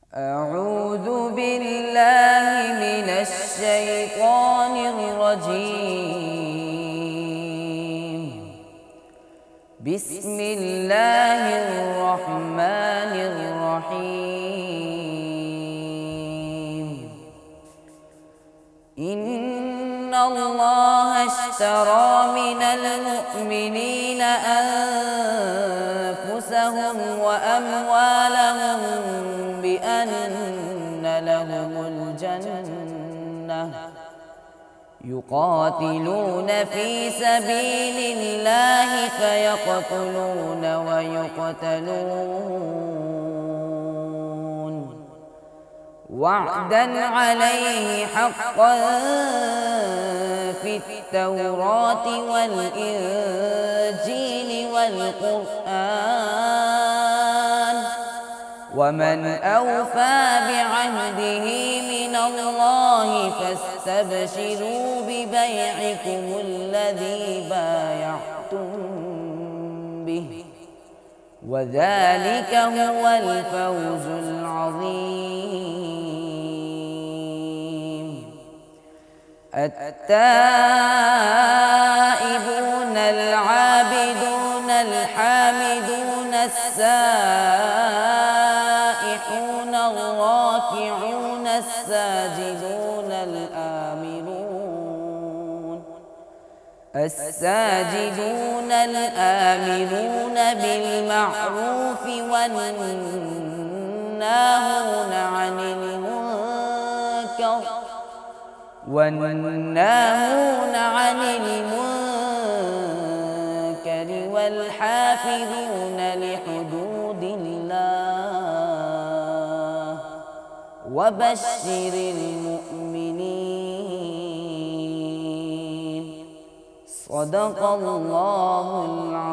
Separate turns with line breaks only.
أعوذ بالله من الشيطان الرجيم. بسم الله الرحمن الرحيم. إن الله اشترى من المؤمنين أنفسهم وأموالهم بأن لهم الجنة يقاتلون في سبيل الله فيقتلون ويقتلون وعدا عليه حقا في التوراة والإنجيل والقرآن ومن أوفى بعهده من الله فاستبشروا ببيعكم الذي بايعتم به وذلك هو الفوز العظيم. التائبون العابدون الحامدون السائحون الراكعون الساجدون الآمرون بالمعروف والناهون عن المنكر والحافظون لحدود الله وبشر المؤمنين. صدق الله العظيم.